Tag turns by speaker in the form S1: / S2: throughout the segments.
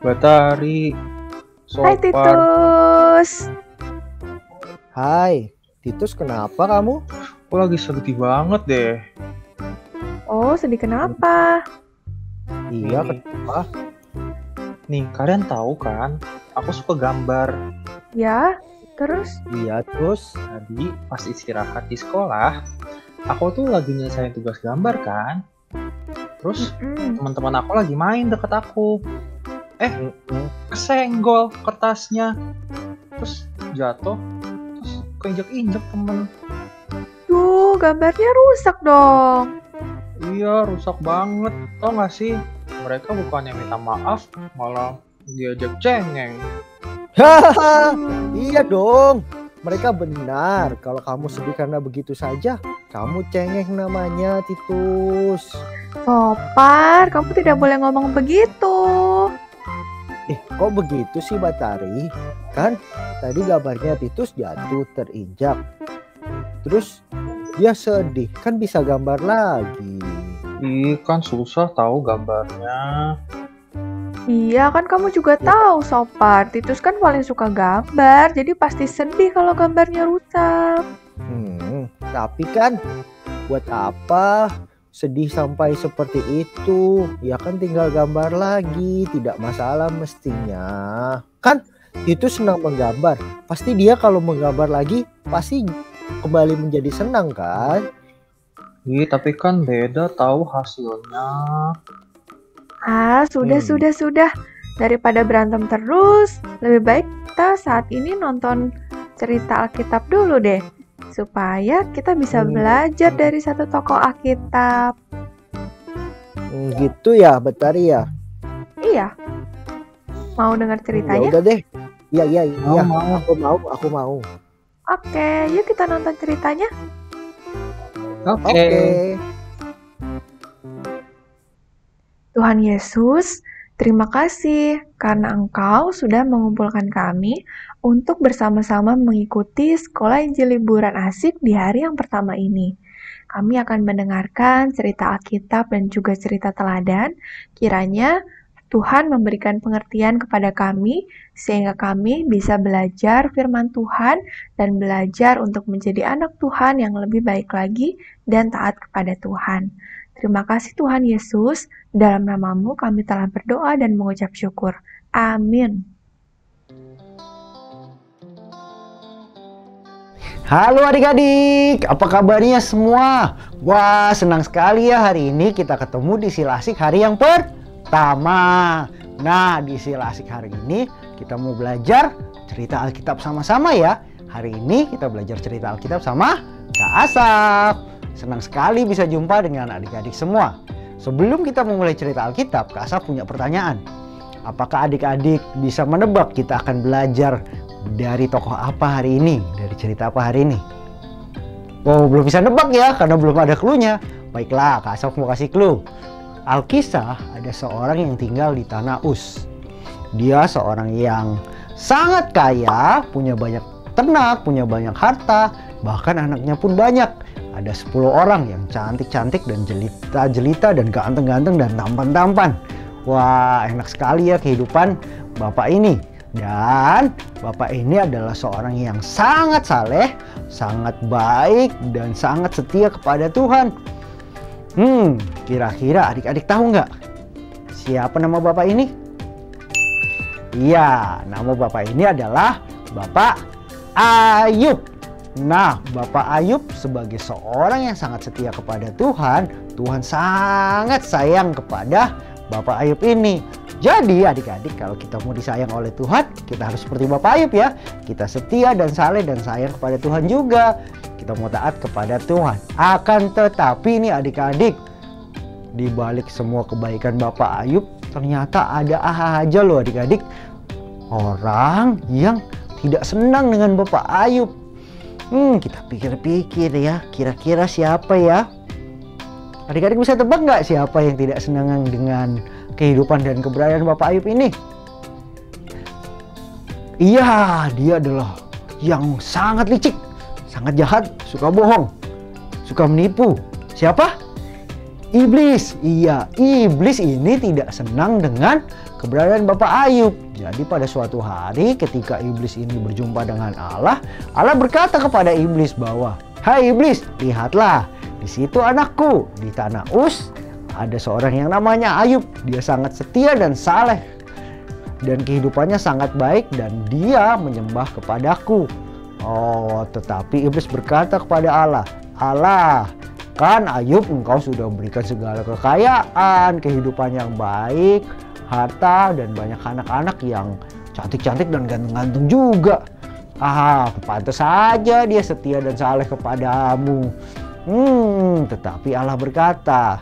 S1: Batari,
S2: Hai
S1: Sopar,
S2: Titus.
S3: Hai, Titus kenapa kamu?
S1: aku lagi sedih banget deh.
S2: Oh, sedih kenapa?
S3: Iya,
S1: Nih,
S3: kenapa?
S1: kalian tahu kan, aku suka gambar.
S2: Ya, terus?
S3: Iya, terus?
S1: Tadi pas istirahat di sekolah, aku tuh lagi nyelesain tugas gambar kan. Terus
S2: Mm-mm.
S1: teman-teman aku lagi main deket aku.
S3: Mm-mm.
S1: Kesenggol kertasnya. Terus jatuh, terus keinjek-injek temen.
S2: Duh, gambarnya rusak dong.
S1: Iya, rusak banget. Tau gak sih, mereka bukannya minta maaf, malah diajak cengeng.
S3: Hahaha, iya dong. Mereka benar. Kalau kamu sedih karena begitu saja, kamu cengeng namanya, Titus.
S2: Sopar, kamu tidak boleh ngomong begitu.
S3: Kok begitu sih, Batari? Kan tadi gambarnya Titus jatuh terinjak. Terus dia sedih, kan bisa gambar lagi.
S1: Ih, kan susah tahu gambarnya.
S2: Iya, kan kamu juga tahu, Sopar. Titus kan paling suka gambar, jadi pasti sedih kalau gambarnya rusak.
S3: Tapi kan buat apa sedih sampai seperti itu? Ya kan tinggal gambar lagi, tidak masalah mestinya. Kan itu senang menggambar. Pasti dia kalau menggambar lagi pasti kembali menjadi senang kan?
S1: Ih, tapi kan beda tahu hasilnya.
S2: Ah, sudah. Daripada berantem terus, lebih baik kita saat ini nonton cerita Alkitab dulu deh. Supaya kita bisa belajar dari satu tokoh Alkitab.
S3: Gitu ya, Batari ya.
S2: Iya. Mau dengar
S3: Ya
S2: ceritanya?
S3: udah deh. Iya.
S1: Mau.
S3: Aku mau.
S2: Oke, yuk kita nonton ceritanya.
S1: Oke.
S2: Tuhan Yesus, terima kasih karena Engkau sudah mengumpulkan kami untuk bersama-sama mengikuti sekolah Injil liburan asik di hari yang pertama ini. Kami akan mendengarkan cerita Alkitab dan juga cerita teladan. Kiranya Tuhan memberikan pengertian kepada kami sehingga kami bisa belajar firman Tuhan dan belajar untuk menjadi anak Tuhan yang lebih baik lagi dan taat kepada Tuhan. Terima kasih Tuhan Yesus, dalam namamu kami telah berdoa dan mengucap syukur. Amin.
S4: Halo adik-adik, apa kabarnya semua? Wah, senang sekali ya hari ini kita ketemu di Sila Asik hari yang pertama. Nah, di Sila Asik hari ini kita mau belajar cerita Alkitab sama-sama ya. Hari ini kita belajar cerita Alkitab sama Kak Asaf. Senang sekali bisa jumpa dengan adik-adik semua. Sebelum kita memulai cerita Alkitab, Kak Asaf punya pertanyaan. Apakah adik-adik bisa menebak kita akan belajar dari tokoh apa hari ini? Dari cerita apa hari ini? Oh, belum bisa nebak ya, karena belum ada clue-nya. Baiklah, Kak Asaf mau kasih clue. Alkisah ada seorang yang tinggal di tanah Uz. Dia seorang yang sangat kaya, punya banyak ternak, punya banyak harta, bahkan anaknya pun banyak. Ada 10 orang yang cantik-cantik dan jelita-jelita dan ganteng-ganteng dan tampan-tampan. Wah, enak sekali ya kehidupan bapak ini. Dan bapak ini adalah seorang yang sangat saleh, sangat baik, dan sangat setia kepada Tuhan. Kira-kira adik-adik tahu nggak siapa nama bapak ini? Iya, nama bapak ini adalah Bapak Ayub. Nah, Bapak Ayub sebagai seorang yang sangat setia kepada Tuhan, Tuhan sangat sayang kepada Bapak Ayub ini. Jadi adik-adik, kalau kita mau disayang oleh Tuhan, kita harus seperti Bapak Ayub ya. Kita setia dan saleh dan sayang kepada Tuhan juga. Kita mau taat kepada Tuhan. Akan tetapi nih adik-adik, di balik semua kebaikan Bapak Ayub, ternyata ada aja loh adik-adik, orang yang tidak senang dengan Bapak Ayub. Kita pikir-pikir ya, kira-kira siapa ya? Adik-adik bisa tebak nggak siapa yang tidak senang dengan kehidupan dan keberadaan Bapak Ayub ini? Iya, dia adalah yang sangat licik, sangat jahat, suka bohong. suka menipu. Siapa? Iblis. Iya, iblis ini tidak senang dengan keberadaan Bapak Ayub. Jadi pada suatu hari ketika iblis ini berjumpa dengan Allah, Allah berkata kepada iblis bahwa, "Hai iblis, lihatlah, di situ anakku di tanah Uz ada seorang yang namanya Ayub. Dia sangat setia dan saleh dan kehidupannya sangat baik dan dia menyembah kepadaku." Oh, tetapi iblis berkata kepada Allah, "Allah, kan Ayub engkau sudah memberikan segala kekayaan, kehidupan yang baik, harta, dan banyak anak-anak yang cantik-cantik dan ganteng-ganteng juga. Pantas saja dia setia dan saleh kepadamu." Tetapi Allah berkata,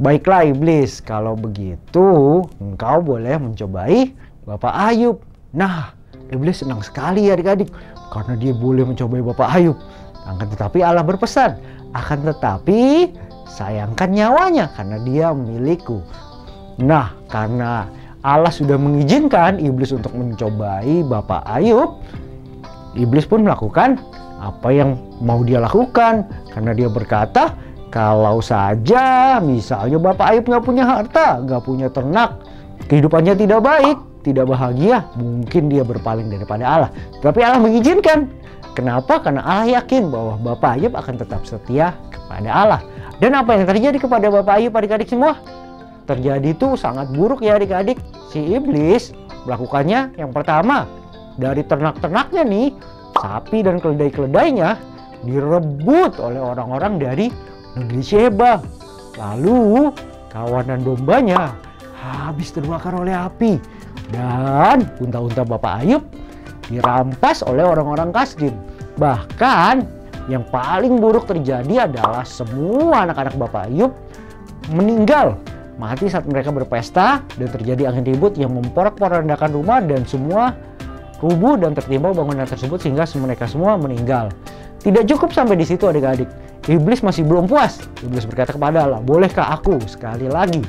S4: "Baiklah iblis, kalau begitu engkau boleh mencobai Bapak Ayub." Nah, iblis senang sekali ya adik-adik karena dia boleh mencobai Bapak Ayub. Akan tetapi Allah berpesan, akan tetapi sayangkan nyawanya karena dia milikku. Nah, karena Allah sudah mengizinkan iblis untuk mencobai Bapak Ayub, iblis pun melakukan apa yang mau dia lakukan. Karena dia berkata, kalau saja misalnya Bapak Ayub nggak punya harta, nggak punya ternak, kehidupannya tidak baik, tidak bahagia, mungkin dia berpaling daripada Allah. Tapi Allah mengizinkan. Kenapa? Karena Allah yakin bahwa Bapak Ayub akan tetap setia kepada Allah. Dan apa yang terjadi kepada Bapak Ayub adik-adik semua? Terjadi itu sangat buruk ya adik-adik. Si iblis melakukannya yang pertama, dari ternak-ternaknya nih, sapi dan keledai-keledainya direbut oleh orang-orang dari negeri Sheba. Lalu kawanan dombanya habis terbakar oleh api. Dan unta-unta Bapak Ayub dirampas oleh orang-orang Kasdim. Bahkan yang paling buruk terjadi adalah semua anak-anak Bapak Ayub meninggal, mati saat mereka berpesta, dan terjadi angin ribut yang memporak-porandakan rumah dan semua rubuh dan tertimpa bangunan tersebut sehingga mereka semua meninggal. Tidak cukup sampai di situ adik-adik. Iblis masih belum puas. Iblis berkata kepada Allah, "Bolehkah aku sekali lagi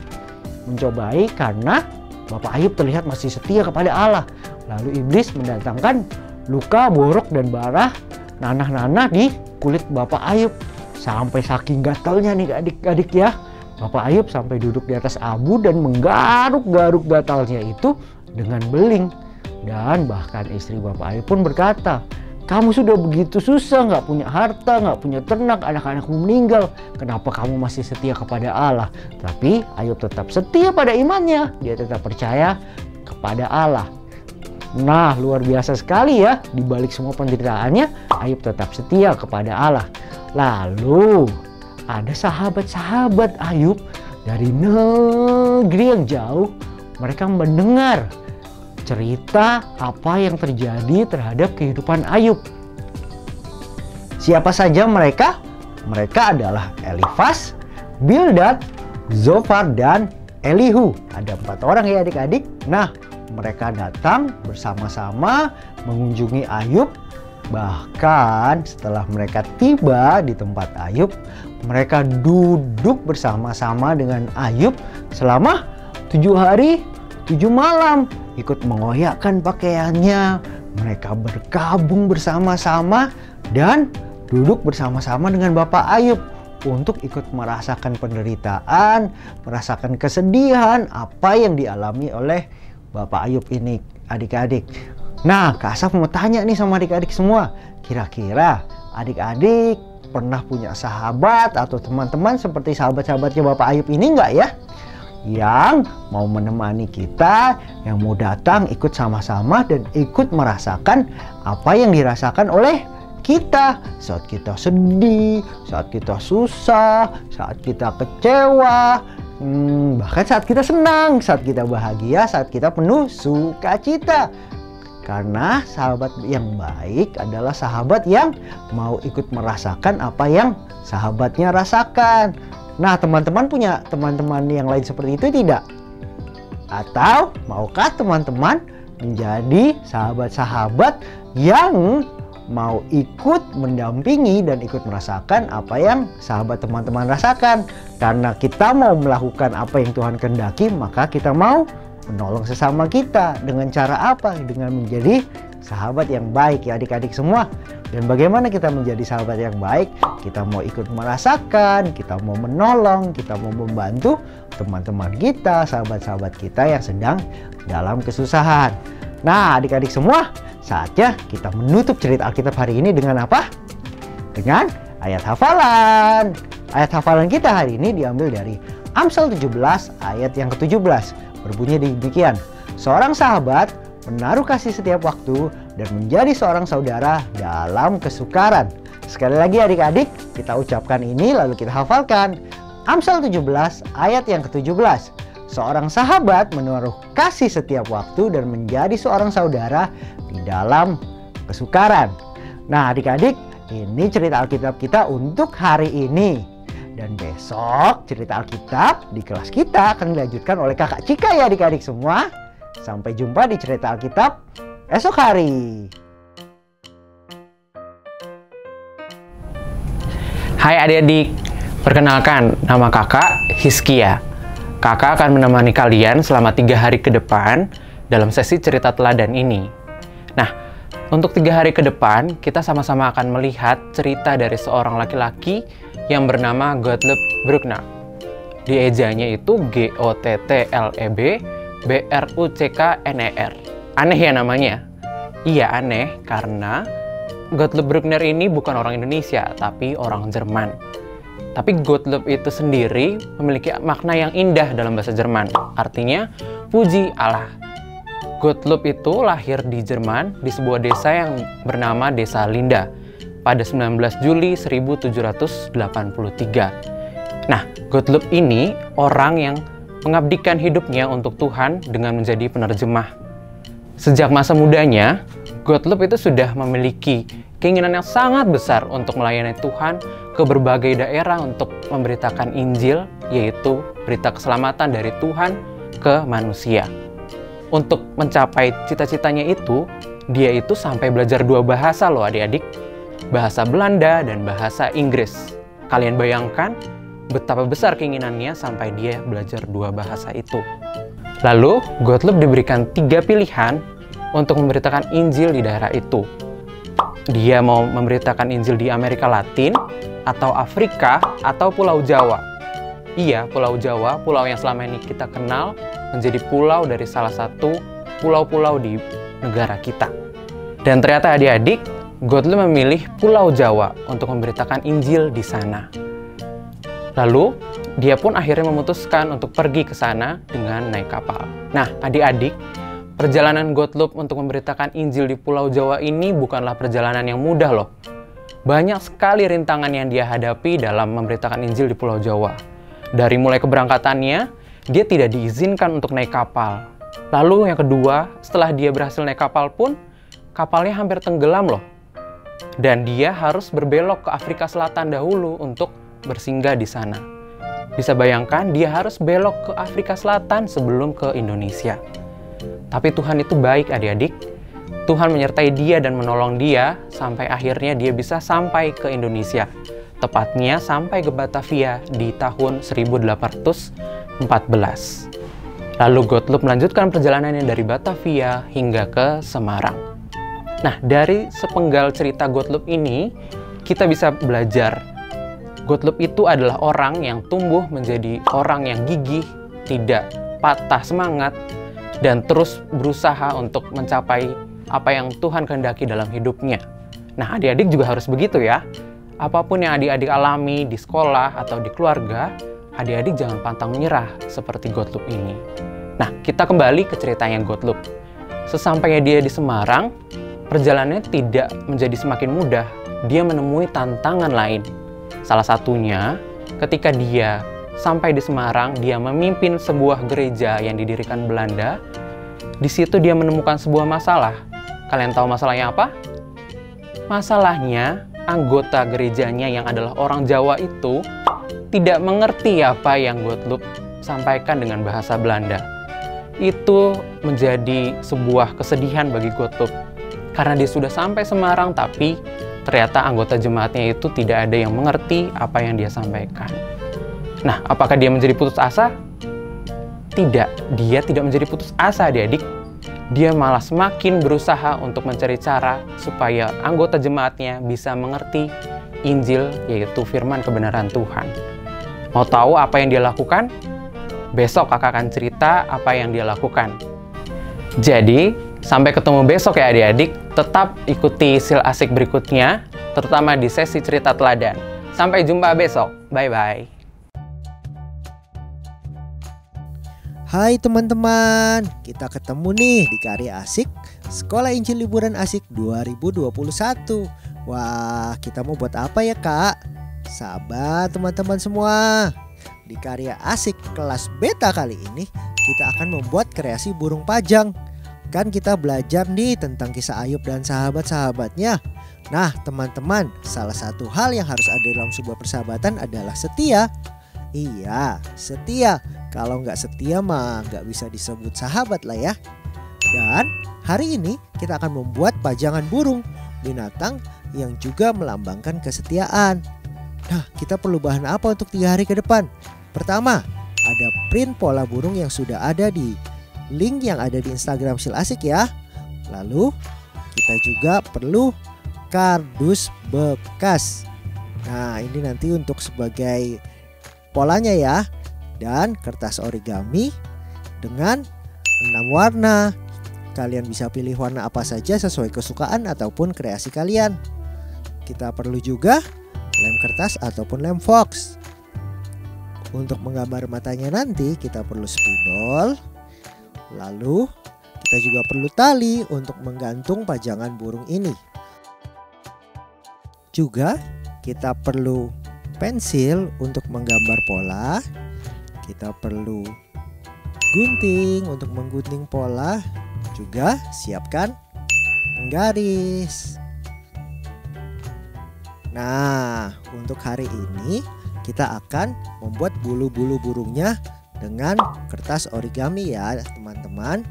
S4: mencobai?" Karena Bapak Ayub terlihat masih setia kepada Allah. Lalu iblis mendatangkan luka, borok, dan barah nanah-nanah di kulit Bapak Ayub. Sampai saking gatalnya nih adik-adik ya, Bapak Ayub sampai duduk di atas abu dan menggaruk-garuk gatalnya itu dengan beling. Dan bahkan istri Bapak Ayub pun berkata, "Kamu sudah begitu susah, nggak punya harta, nggak punya ternak, anak-anakmu meninggal. Kenapa kamu masih setia kepada Allah?" Tapi Ayub tetap setia pada imannya. Dia tetap percaya kepada Allah. Nah, luar biasa sekali ya. Di balik semua penderitaannya, Ayub tetap setia kepada Allah. Lalu ada sahabat-sahabat Ayub dari negeri yang jauh. Mereka mendengar cerita apa yang terjadi terhadap kehidupan Ayub. Siapa saja mereka? Mereka adalah Elifaz, Bildad, Zofar, dan Elihu. Ada 4 orang ya adik-adik. Nah, mereka datang bersama-sama mengunjungi Ayub. Bahkan setelah mereka tiba di tempat Ayub, mereka duduk bersama-sama dengan Ayub selama 7 hari 7 malam, ikut mengoyakkan pakaiannya. Mereka bergabung bersama-sama dan duduk bersama-sama dengan Bapak Ayub untuk ikut merasakan penderitaan, merasakan kesedihan apa yang dialami oleh Bapak Ayub ini, adik-adik. Nah, Kak Asaf mau tanya nih sama adik-adik semua, kira-kira adik-adik pernah punya sahabat atau teman-teman seperti sahabat-sahabatnya Bapak Ayub ini enggak ya? Yang mau menemani kita, yang mau datang ikut sama-sama dan ikut merasakan apa yang dirasakan oleh kita saat kita sedih, saat kita susah, saat kita kecewa, bahkan saat kita senang, saat kita bahagia, saat kita penuh sukacita. Karena sahabat yang baik adalah sahabat yang mau ikut merasakan apa yang sahabatnya rasakan. Nah, teman-teman punya teman-teman yang lain seperti itu tidak? Atau maukah teman-teman menjadi sahabat-sahabat yang mau ikut mendampingi dan ikut merasakan apa yang sahabat teman-teman rasakan? Karena kita mau melakukan apa yang Tuhan kehendaki, maka kita mau menolong sesama kita. Dengan cara apa? Dengan menjadi sahabat yang baik ya adik-adik semua. Dan bagaimana kita menjadi sahabat yang baik? Kita mau ikut merasakan, kita mau menolong, kita mau membantu teman-teman kita, sahabat-sahabat kita yang sedang dalam kesusahan. Nah, adik-adik semua, saatnya kita menutup cerita Alkitab hari ini dengan apa? Dengan ayat hafalan. Ayat hafalan kita hari ini diambil dari Amsal 17 ayat yang ke-17. Berbunyi demikian. Seorang sahabat menaruh kasih setiap waktu dan menjadi seorang saudara dalam kesukaran. Sekali lagi adik-adik, kita ucapkan ini lalu kita hafalkan. Amsal 17 ayat yang ke-17. Seorang sahabat menaruh kasih setiap waktu dan menjadi seorang saudara di dalam kesukaran. Nah adik-adik, ini cerita Alkitab kita untuk hari ini. Dan besok cerita Alkitab di kelas kita akan dilanjutkan oleh Kakak Cika ya adik-adik semua. Sampai jumpa di cerita Alkitab esok hari.
S5: Hai adik-adik, perkenalkan nama kakak Hizkia. Kakak akan menemani kalian selama 3 hari ke depan dalam sesi cerita teladan ini. Nah, untuk 3 hari ke depan, kita sama-sama akan melihat cerita dari seorang laki-laki yang bernama Gottlob Bruckner. Di ejanya itu Gottleb Bruckner. Aneh ya namanya? Iya aneh karena Gottlob Bruckner ini bukan orang Indonesia, tapi orang Jerman. Tapi Gottlob itu sendiri memiliki makna yang indah dalam bahasa Jerman. Artinya, puji Allah. Gottlob itu lahir di Jerman di sebuah desa yang bernama Desa Linda pada 19 Juli 1783. Nah, Gottlob ini orang yang mengabdikan hidupnya untuk Tuhan dengan menjadi penerjemah. Sejak masa mudanya, Gottlob itu sudah memiliki keinginan yang sangat besar untuk melayani Tuhan ke berbagai daerah untuk memberitakan Injil, yaitu berita keselamatan dari Tuhan ke manusia. Untuk mencapai cita-citanya itu, dia itu sampai belajar 2 bahasa loh adik-adik. Bahasa Belanda dan bahasa Inggris. Kalian bayangkan betapa besar keinginannya sampai dia belajar 2 bahasa itu. Lalu, Gottlob diberikan 3 pilihan untuk memberitakan Injil di daerah itu. Dia mau memberitakan Injil di Amerika Latin, atau Afrika, atau Pulau Jawa. Iya, Pulau Jawa, pulau yang selama ini kita kenal, menjadi pulau dari salah satu pulau-pulau di negara kita. Dan ternyata adik-adik, Gottlob memilih Pulau Jawa untuk memberitakan Injil di sana. Lalu, dia pun akhirnya memutuskan untuk pergi ke sana dengan naik kapal. Nah, adik-adik, perjalanan Gottlob untuk memberitakan Injil di Pulau Jawa ini bukanlah perjalanan yang mudah loh. Banyak sekali rintangan yang dia hadapi dalam memberitakan Injil di Pulau Jawa. Dari mulai keberangkatannya, dia tidak diizinkan untuk naik kapal. Lalu yang kedua, setelah dia berhasil naik kapal pun, kapalnya hampir tenggelam loh. Dan dia harus berbelok ke Afrika Selatan dahulu untuk bersinggah di sana. Bisa bayangkan, dia harus belok ke Afrika Selatan sebelum ke Indonesia. Tapi Tuhan itu baik adik-adik. Tuhan menyertai dia dan menolong dia sampai akhirnya dia bisa sampai ke Indonesia. Tepatnya sampai ke Batavia di tahun 1814. Lalu Gottlob melanjutkan perjalanannya dari Batavia hingga ke Semarang. Nah, dari sepenggal cerita Gottlob ini, kita bisa belajar. Gottlob itu adalah orang yang tumbuh menjadi orang yang gigih, tidak patah semangat, dan terus berusaha untuk mencapai apa yang Tuhan kehendaki dalam hidupnya. Nah, adik-adik juga harus begitu ya. Apapun yang adik-adik alami di sekolah atau di keluarga, adik-adik jangan pantang menyerah seperti Gottlob ini. Nah, kita kembali ke ceritanya Gottlob. Sesampainya dia di Semarang, perjalanannya tidak menjadi semakin mudah. Dia menemui tantangan lain. Salah satunya, ketika dia sampai di Semarang, dia memimpin sebuah gereja yang didirikan Belanda. Di situ dia menemukan sebuah masalah. Kalian tahu masalahnya apa? Masalahnya, anggota gerejanya yang adalah orang Jawa itu tidak mengerti apa yang Gottlob sampaikan dengan bahasa Belanda. Itu menjadi sebuah kesedihan bagi Gottlob. Karena dia sudah sampai Semarang, tapi ternyata anggota jemaatnya itu tidak ada yang mengerti apa yang dia sampaikan. Nah, apakah dia menjadi putus asa? Tidak, dia tidak menjadi putus asa adik-adik. dia malah semakin berusaha untuk mencari cara supaya anggota jemaatnya bisa mengerti Injil, yaitu firman kebenaran Tuhan. Mau tahu apa yang dia lakukan? Besok kakak akan cerita apa yang dia lakukan. Jadi, sampai ketemu besok ya adik-adik. Tetap ikuti sil asik berikutnya, terutama di sesi cerita teladan. Sampai jumpa besok. Bye-bye.
S3: Hai teman-teman, kita ketemu nih di Karya Asik Sekolah Injil Liburan Asik 2021. Wah, kita mau buat apa ya kak? Sahabat teman-teman semua, di Karya Asik kelas beta kali ini kita akan membuat kreasi burung pajang. Kan kita belajar nih tentang kisah Ayub dan sahabat-sahabatnya. Nah teman-teman, salah satu hal yang harus ada dalam sebuah persahabatan adalah setia. Iya, setia. Kalau nggak setia mah nggak bisa disebut sahabat lah ya. Dan hari ini kita akan membuat pajangan burung, binatang yang juga melambangkan kesetiaan. Nah, kita perlu bahan apa untuk 3 hari ke depan? Pertama, ada print pola burung yang sudah ada di link yang ada di Instagram Sil Asik ya. Lalu kita juga perlu kardus bekas. Nah, ini nanti untuk sebagai polanya ya. Dan kertas origami dengan 6 warna. Kalian bisa pilih warna apa saja sesuai kesukaan ataupun kreasi kalian. Kita perlu juga lem kertas ataupun lem fox. Untuk menggambar matanya nanti kita perlu spidol. Lalu kita juga perlu tali untuk menggantung pajangan burung ini. Juga kita perlu pensil untuk menggambar pola. Kita perlu gunting untuk menggunting pola. Juga siapkan penggaris. Nah, untuk hari ini kita akan membuat bulu-bulu burungnya dengan kertas origami ya teman-teman.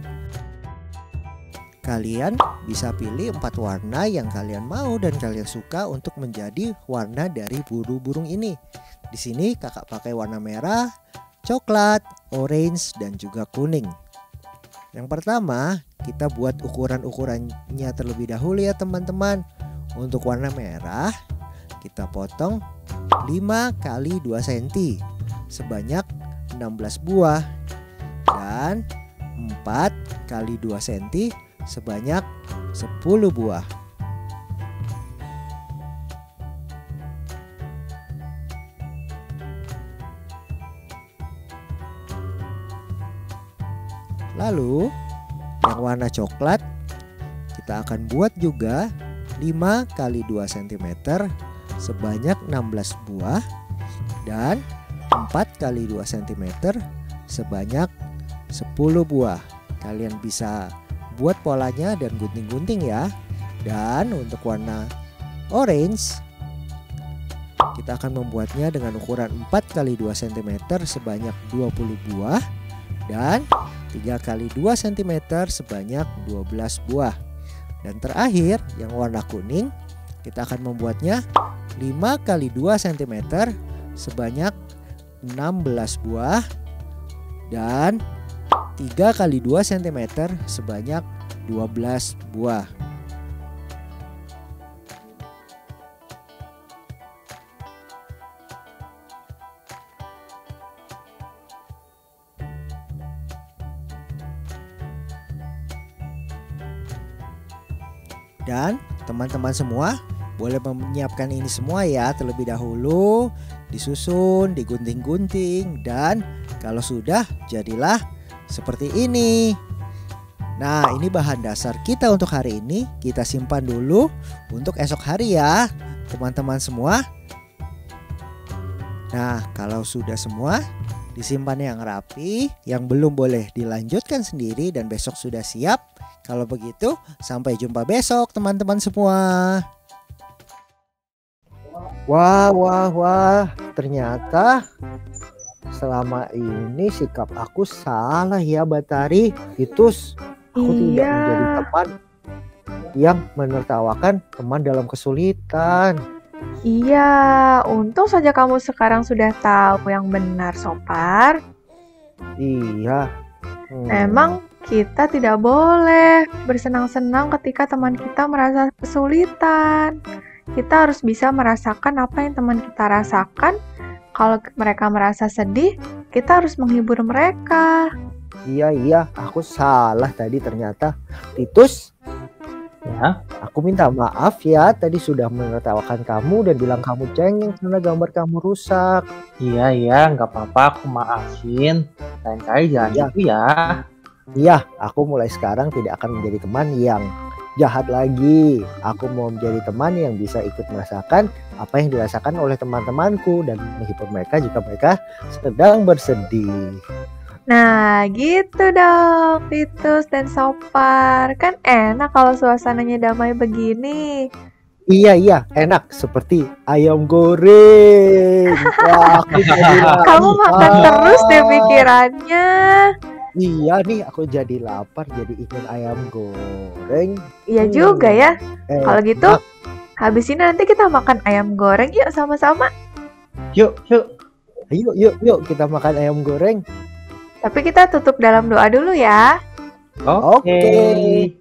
S3: Kalian bisa pilih 4 warna yang kalian mau dan kalian suka untuk menjadi warna dari bulu burung ini. Di sini kakak pakai warna merah, coklat, orange, dan juga kuning. Yang pertama, kita buat ukuran-ukurannya terlebih dahulu ya teman-teman. Untuk warna merah, kita potong 5 x 2 cm sebanyak 16 buah. Dan 4 x 2 cm sebanyak 10 buah. Lalu yang warna coklat kita akan buat juga 5 x 2 cm sebanyak 16 buah dan 4 x 2 cm sebanyak 10 buah. Kalian bisa buat polanya dan gunting-gunting ya. Dan untuk warna orange kita akan membuatnya dengan ukuran 4 x 2 cm sebanyak 20 buah dan 3 x 2 cm sebanyak 12 buah. Dan terakhir yang warna kuning kita akan membuatnya 5 x 2 cm sebanyak 16 buah dan 3 x 2 cm sebanyak 12 buah. Dan teman-teman semua boleh menyiapkan ini semua ya terlebih dahulu, disusun, digunting-gunting, dan kalau sudah jadilah seperti ini. Nah, ini bahan dasar kita untuk hari ini. Kita simpan dulu untuk esok hari ya teman-teman semua. Nah, kalau sudah semua disimpan yang rapi, yang belum boleh dilanjutkan sendiri dan besok sudah siap. Kalau begitu, sampai jumpa besok teman-teman semua. Wah, ternyata selama ini sikap aku salah ya Batari. Titus, aku tidak menjadi teman yang menertawakan teman dalam kesulitan.
S2: Iya, untung saja kamu sekarang sudah tahu yang benar, Sopar.
S3: Iya.
S2: Emang kita tidak boleh bersenang-senang ketika teman kita merasa kesulitan. Kita harus bisa merasakan apa yang teman kita rasakan. Kalau mereka merasa sedih, kita harus menghibur mereka.
S3: Iya, aku salah tadi ternyata. Titus,
S1: Ya,
S3: aku minta maaf ya tadi sudah menertawakan kamu dan bilang kamu cengeng karena gambar kamu rusak.
S1: iya, nggak apa-apa, aku maafin. Lain kali jangan
S3: Iya.
S1: gitu ya.
S3: Iya, aku mulai sekarang tidak akan menjadi teman yang jahat lagi. Aku mau menjadi teman yang bisa ikut merasakan apa yang dirasakan oleh teman-temanku dan menghibur mereka jika mereka sedang bersedih.
S2: Nah, gitu dong, Titus dan Sopar. Kan enak kalau suasananya damai begini.
S3: Iya, enak seperti ayam goreng. Wah, aku jadi
S2: Kamu makan
S3: lapar.
S2: terus deh pikirannya.
S3: Iya nih, aku jadi lapar, jadi ingin ayam goreng.
S2: Iya juga ya.
S3: Eh,
S2: Kalau gitu, habis ini nanti kita makan ayam goreng yuk sama-sama.
S1: Yuk.
S3: yuk kita makan ayam goreng.
S2: Tapi kita tutup dalam doa dulu ya.
S3: Oke.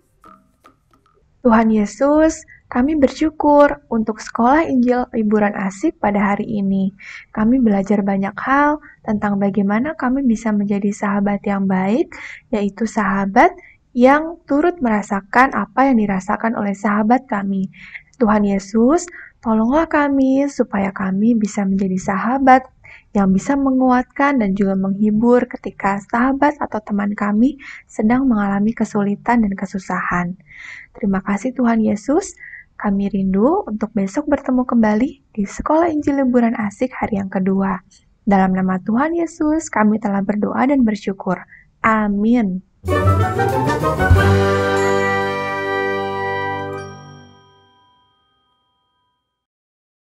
S2: Tuhan Yesus, kami bersyukur untuk Sekolah Injil Liburan Asik pada hari ini. Kami belajar banyak hal tentang bagaimana kami bisa menjadi sahabat yang baik, yaitu sahabat yang turut merasakan apa yang dirasakan oleh sahabat kami. Tuhan Yesus, tolonglah kami supaya kami bisa menjadi sahabat yang bisa menguatkan dan juga menghibur ketika sahabat atau teman kami sedang mengalami kesulitan dan kesusahan. Terima kasih Tuhan Yesus. Kami rindu untuk besok bertemu kembali di Sekolah Injil Liburan Asik hari yang kedua. Dalam nama Tuhan Yesus, kami telah berdoa dan bersyukur. Amin.